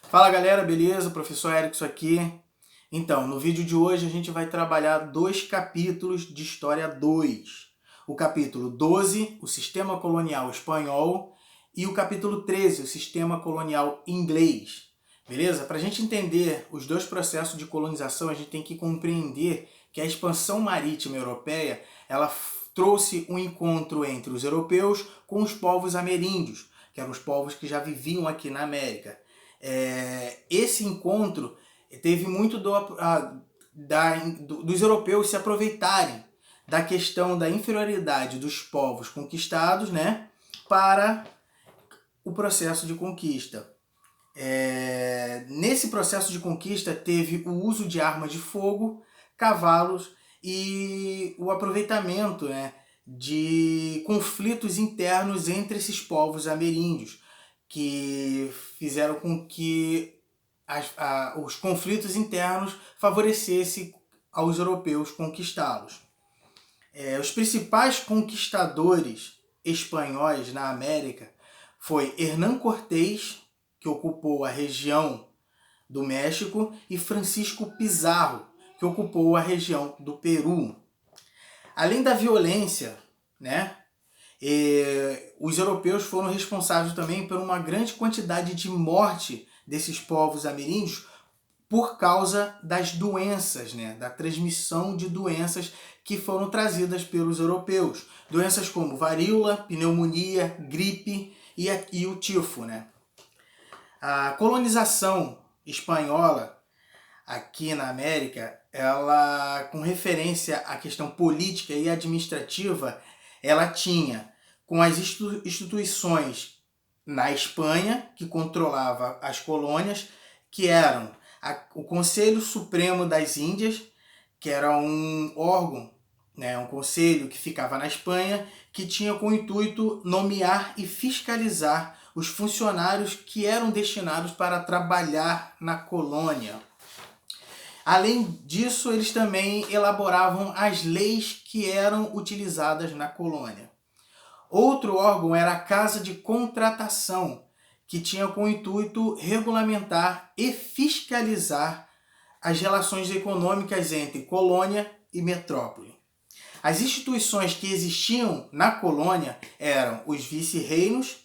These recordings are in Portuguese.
Fala galera, beleza? Professor Erickson aqui. Então, no vídeo de hoje a gente vai trabalhar dois capítulos de História 2. O capítulo 12, o Sistema Colonial Espanhol, e o capítulo 13, o Sistema Colonial Inglês. Beleza? Para a gente entender os dois processos de colonização, a gente tem que compreender que a expansão marítima europeia, ela trouxe um encontro entre os europeus com os povos ameríndios, que eram os povos que já viviam aqui na América. Esse encontro teve muito dos europeus se aproveitarem da questão da inferioridade dos povos conquistados, né, para o processo de conquista. Nesse processo de conquista teve o uso de armas de fogo, cavalos e o aproveitamento, né, de conflitos internos entre esses povos ameríndios, que fizeram com que os conflitos internos favorecessem aos europeus conquistá-los. Os principais conquistadores espanhóis na América foi Hernán Cortés, que ocupou a região do México, e Francisco Pizarro, que ocupou a região do Peru. Além da violência, né, os europeus foram responsáveis também por uma grande quantidade de morte desses povos ameríndios por causa das doenças, né, da transmissão de doenças que foram trazidas pelos europeus. Doenças como varíola, pneumonia, gripe e o tifo, né? A colonização espanhola aqui na América, ela, com referência à questão política e administrativa, ela tinha com as instituições na Espanha, que controlava as colônias, que eram o Conselho Supremo das Índias, que era um órgão, né, um conselho que ficava na Espanha, que tinha como intuito nomear e fiscalizar os funcionários que eram destinados para trabalhar na colônia. Além disso, eles também elaboravam as leis que eram utilizadas na colônia. Outro órgão era a Casa de Contratação, que tinha como intuito regulamentar e fiscalizar as relações econômicas entre colônia e metrópole. As instituições que existiam na colônia eram os vice-reinos,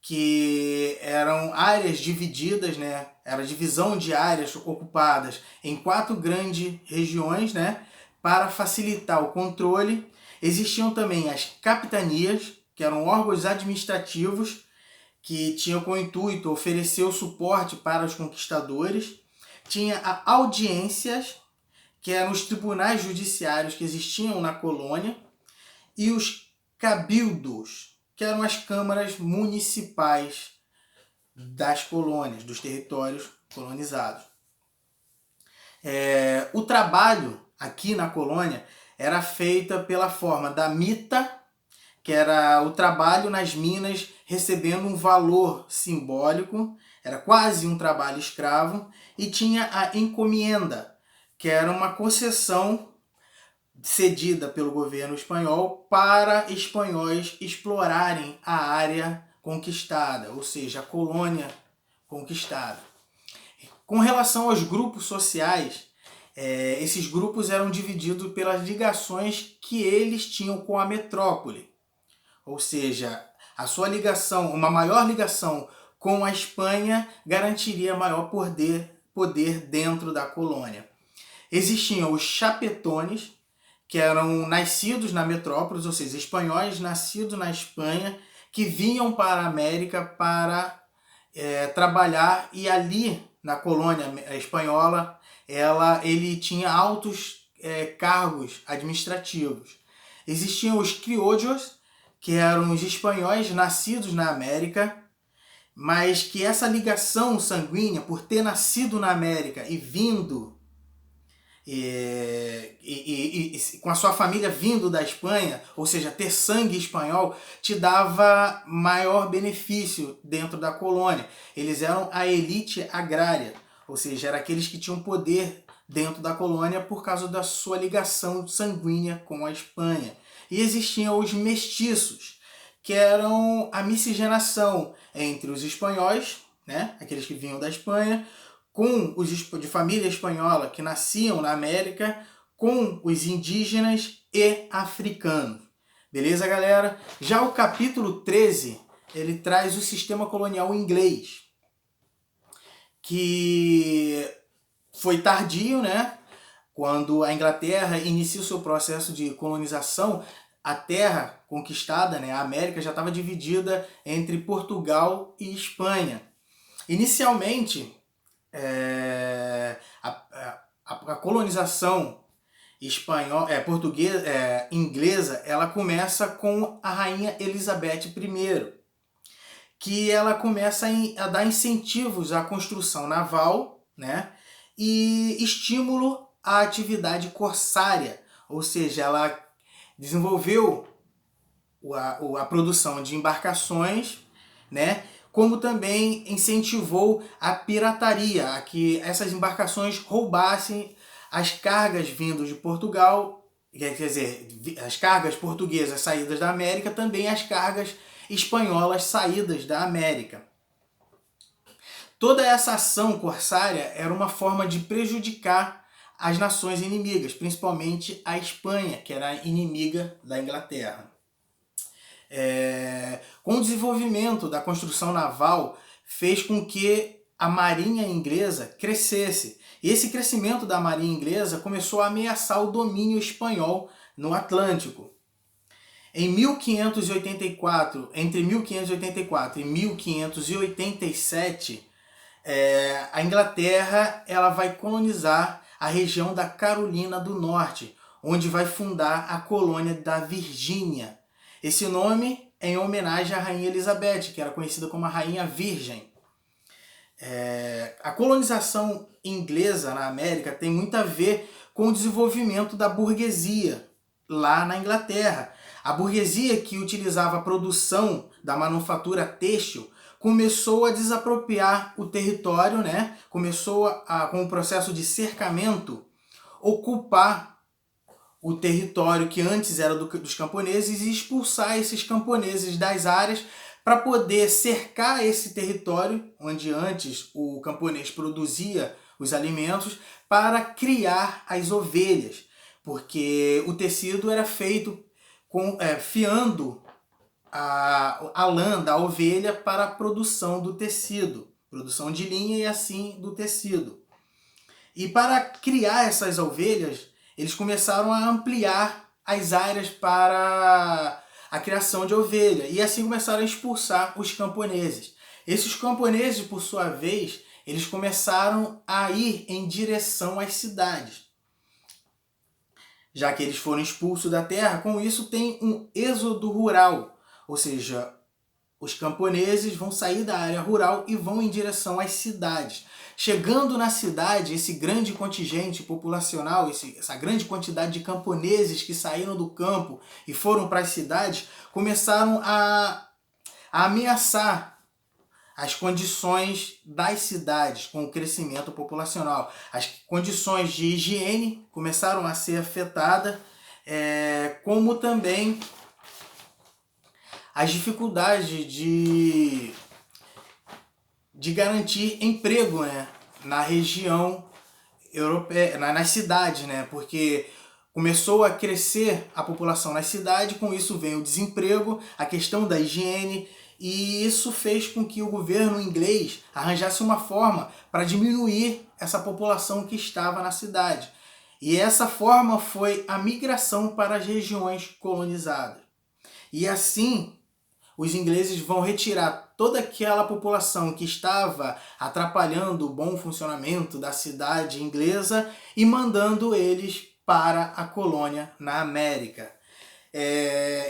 que eram áreas divididas, né? Era divisão de áreas ocupadas em 4 grandes regiões, né? Para facilitar o controle. Existiam também as capitanias, que eram órgãos administrativos que tinham como intuito oferecer o suporte para os conquistadores. Tinha a audiências, que eram os tribunais judiciários que existiam na colônia, e os cabildos, que eram as câmaras municipais das colônias, dos territórios colonizados. O trabalho aqui na colônia era feito pela forma da mita, que era o trabalho nas minas recebendo um valor simbólico, era quase um trabalho escravo, e tinha a encomienda, que era uma concessão cedida pelo governo espanhol para espanhóis explorarem a área conquistada, ou seja, a colônia conquistada. Com relação aos grupos sociais, esses grupos eram divididos pelas ligações que eles tinham com a metrópole. Ou seja, a sua ligação, uma maior ligação com a Espanha garantiria maior poder dentro da colônia. Existiam os chapetones, que eram nascidos na metrópole, ou seja, espanhóis nascidos na Espanha, que vinham para a América para trabalhar, e ali na colônia espanhola ele tinha altos cargos administrativos. Existiam os criollos, que eram os espanhóis nascidos na América, mas que essa ligação sanguínea, por ter nascido na América e vindo, com a sua família vindo da Espanha, ou seja, ter sangue espanhol, te dava maior benefício dentro da colônia. Eles eram a elite agrária, ou seja, eram aqueles que tinham poder dentro da colônia por causa da sua ligação sanguínea com a Espanha. E existiam os mestiços, que eram a miscigenação entre os espanhóis, né, aqueles que vinham da Espanha, com os de família espanhola que nasciam na América, com os indígenas e africanos. Beleza, galera? Já o capítulo 13, ele traz o sistema colonial inglês, que foi tardio, né? Quando a Inglaterra inicia o seu processo de colonização, a terra conquistada, né, a América, já estava dividida entre Portugal e Espanha. Inicialmente, a colonização portuguesa, inglesa, ela começa com a rainha Elizabeth I, que ela começa a dar incentivos à construção naval, né, e estímulo à atividade corsária, ou seja, ela desenvolveu a produção de embarcações, né, como também incentivou a pirataria, a que essas embarcações roubassem as cargas vindas de Portugal, quer dizer, as cargas portuguesas saídas da América, também as cargas espanholas saídas da América. Toda essa ação corsária era uma forma de prejudicar as nações inimigas, principalmente a Espanha, que era inimiga da Inglaterra. Com o desenvolvimento da construção naval, fez com que a marinha inglesa crescesse. E esse crescimento da marinha inglesa começou a ameaçar o domínio espanhol no Atlântico. Em 1584, entre 1584 e 1587, a Inglaterra ela vai colonizar a região da Carolina do Norte, onde vai fundar a colônia da Virgínia. Esse nome é em homenagem à Rainha Elizabeth, que era conhecida como a Rainha Virgem. A colonização inglesa na América tem muito a ver com o desenvolvimento da burguesia lá na Inglaterra. A burguesia que utilizava a produção da manufatura têxtil começou a desapropriar o território, né? Começou com o processo de cercamento, ocupar o território que antes era dos camponeses e expulsar esses camponeses das áreas para poder cercar esse território onde antes o camponês produzia os alimentos para criar as ovelhas, porque o tecido era feito fiando a lã da ovelha para a produção do tecido, produção de linha e assim do tecido. E para criar essas ovelhas, eles começaram a ampliar as áreas para a criação de ovelha e assim começaram a expulsar os camponeses. Esses camponeses, por sua vez, eles começaram a ir em direção às cidades. Já que eles foram expulsos da terra, com isso tem um êxodo rural, ou seja, os camponeses vão sair da área rural e vão em direção às cidades. Chegando na cidade, esse grande contingente populacional, essa grande quantidade de camponeses que saíram do campo e foram para as cidades, começaram a ameaçar as condições das cidades com o crescimento populacional. As condições de higiene começaram a ser afetadas, como também as dificuldades de garantir emprego, né, na região europeia, nas cidades, né, porque começou a crescer a população na cidade, com isso vem o desemprego, a questão da higiene, e isso fez com que o governo inglês arranjasse uma forma para diminuir essa população que estava na cidade. E essa forma foi a migração para as regiões colonizadas. E assim, os ingleses vão retirar toda aquela população que estava atrapalhando o bom funcionamento da cidade inglesa e mandando eles para a colônia na América.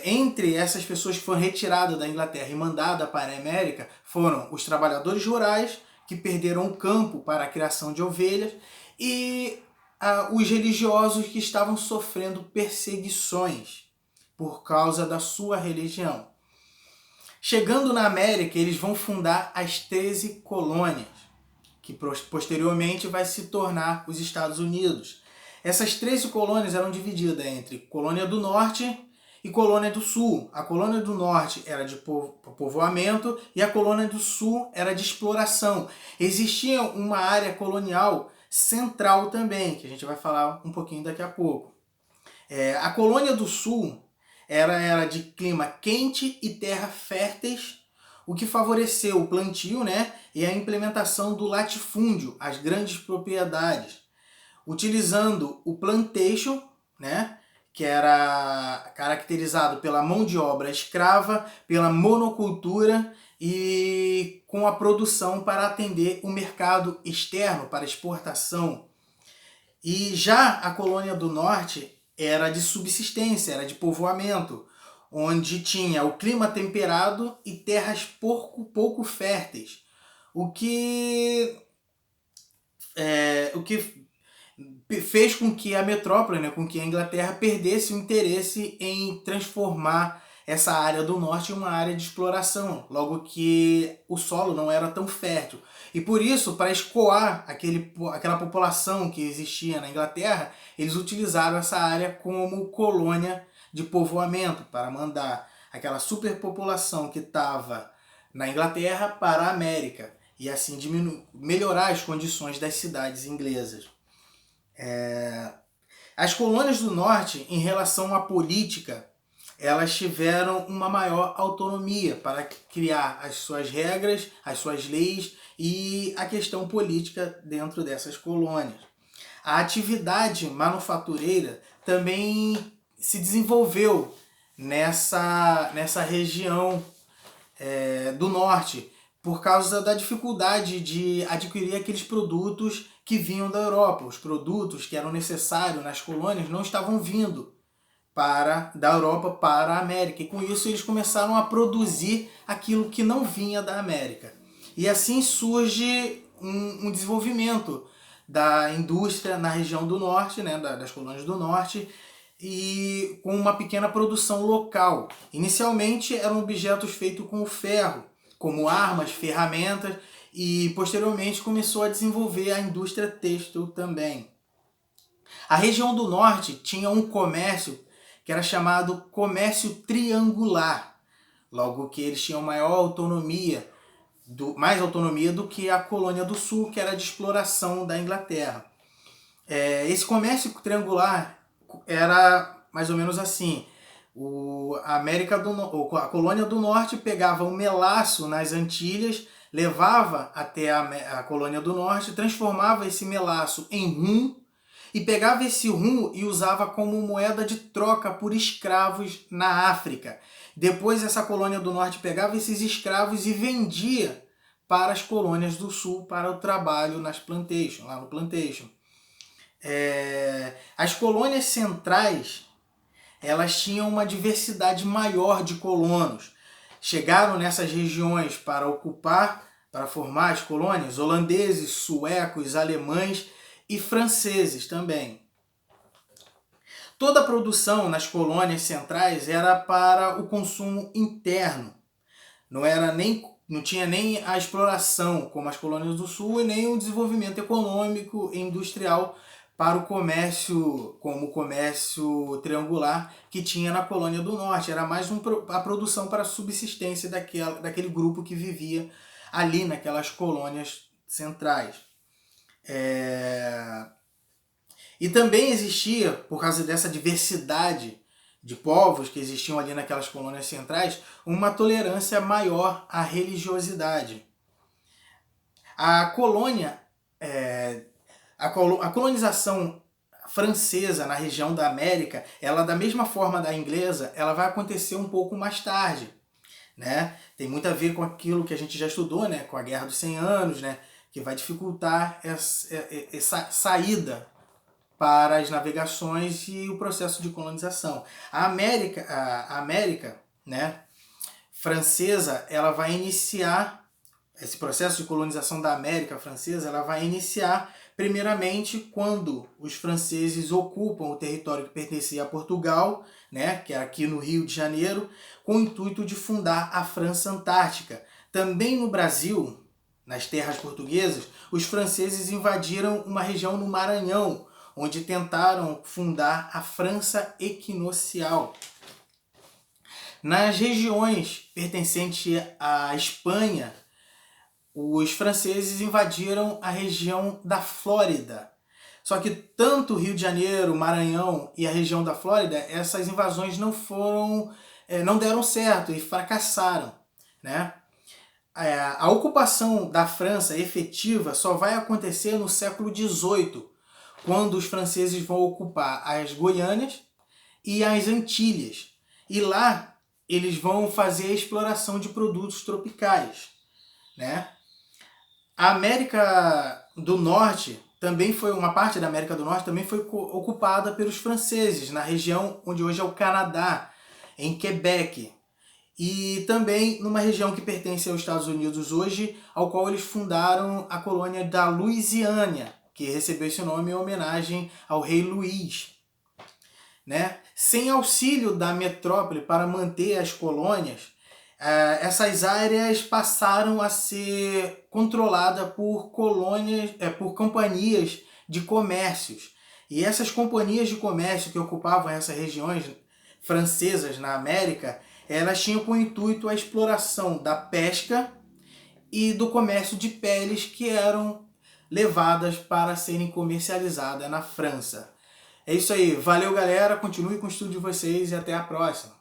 Entre essas pessoas que foram retiradas da Inglaterra e mandadas para a América foram os trabalhadores rurais, que perderam o campo para a criação de ovelhas, e os religiosos que estavam sofrendo perseguições por causa da sua religião. Chegando na América, eles vão fundar as 13 colônias, que posteriormente vai se tornar os Estados Unidos. Essas 13 colônias eram divididas entre Colônia do Norte e colônia do sul. A colônia do norte era de povoamento e a colônia do sul era de exploração. Existia uma área colonial central também, que a gente vai falar um pouquinho daqui a pouco. A colônia do sul era de clima quente e terra férteis, o que favoreceu o plantio, né, e a implementação do latifúndio, as grandes propriedades, utilizando o plantation, né, que era caracterizado pela mão de obra escrava, pela monocultura e com a produção para atender o mercado externo, para exportação. E já a colônia do norte era de subsistência, era de povoamento, onde tinha o clima temperado e terras pouco férteis, o que fez com que a metrópole, né, com que a Inglaterra perdesse o interesse em transformar essa área do norte em uma área de exploração, logo que o solo não era tão fértil. E por isso, para escoar aquela população que existia na Inglaterra, eles utilizaram essa área como colônia de povoamento, para mandar aquela superpopulação que estava na Inglaterra para a América, e assim melhorar as condições das cidades inglesas. As colônias do norte, em relação à política, elas tiveram uma maior autonomia para criar as suas regras, as suas leis e a questão política dentro dessas colônias. A atividade manufatureira também se desenvolveu nessa região do norte, por causa da dificuldade de adquirir aqueles produtos que vinham da Europa. Os produtos que eram necessários nas colônias não estavam vindo da Europa para a América. E com isso eles começaram a produzir aquilo que não vinha da América. E assim surge um desenvolvimento da indústria na região do norte, né, das colônias do norte, e com uma pequena produção local. Inicialmente eram objetos feitos com o ferro, como armas, ferramentas, e posteriormente começou a desenvolver a indústria têxtil também. A região do norte tinha um comércio que era chamado comércio triangular, logo que eles tinham maior autonomia, mais autonomia do que a colônia do sul, que era de exploração da Inglaterra. Esse comércio triangular era mais ou menos assim: a colônia do norte pegava um melaço nas Antilhas, levava até a colônia do norte, transformava esse melaço em rum e pegava esse rum e usava como moeda de troca por escravos na África. Depois essa colônia do norte pegava esses escravos e vendia para as colônias do sul para o trabalho lá no plantation. As colônias centrais, elas tinham uma diversidade maior de colonos. Chegaram nessas regiões para formar as colônias, holandeses, suecos, alemães e franceses também. Toda a produção nas colônias centrais era para o consumo interno. Não tinha nem a exploração como as colônias do sul e nem o desenvolvimento econômico e industrial para o comércio, como o comércio triangular que tinha na colônia do norte. Era mais a produção para a subsistência daquele grupo que vivia ali naquelas colônias centrais. E também existia, por causa dessa diversidade de povos que existiam ali naquelas colônias centrais, uma tolerância maior à religiosidade. A colonização francesa na região da América, ela, da mesma forma da inglesa, ela vai acontecer um pouco mais tarde, né? Tem muito a ver com aquilo que a gente já estudou, né? Com a Guerra dos 100 Anos, né? Que vai dificultar essa saída para as navegações e o processo de colonização. A América, né, francesa, ela vai iniciar esse processo de colonização da América francesa, ela vai iniciar primeiramente quando os franceses ocupam o território que pertencia a Portugal, né, que é aqui no Rio de Janeiro, com o intuito de fundar a França Antártica. Também no Brasil, nas terras portuguesas, os franceses invadiram uma região no Maranhão, onde tentaram fundar a França Equinocial. Nas regiões pertencentes à Espanha, os franceses invadiram a região da Flórida. Só que tanto o Rio de Janeiro, Maranhão e a região da Flórida, essas invasões não deram certo e fracassaram, né? A ocupação da França efetiva só vai acontecer no século XVIII, quando os franceses vão ocupar as Guianas e as Antilhas. E lá eles vão fazer a exploração de produtos tropicais, né? A América do Norte também foi uma parte da América do Norte também foi ocupada pelos franceses na região onde hoje é o Canadá, em Quebec, e também numa região que pertence aos Estados Unidos hoje, ao qual eles fundaram a colônia da Louisiana, que recebeu esse nome em homenagem ao rei Luís, né? Sem auxílio da metrópole para manter as colônias, essas áreas passaram a ser controladas por por companhias de comércios. E essas companhias de comércio que ocupavam essas regiões francesas na América, elas tinham como intuito a exploração da pesca e do comércio de peles que eram levadas para serem comercializadas na França. É isso aí, valeu galera, continue com o estudo de vocês e até a próxima.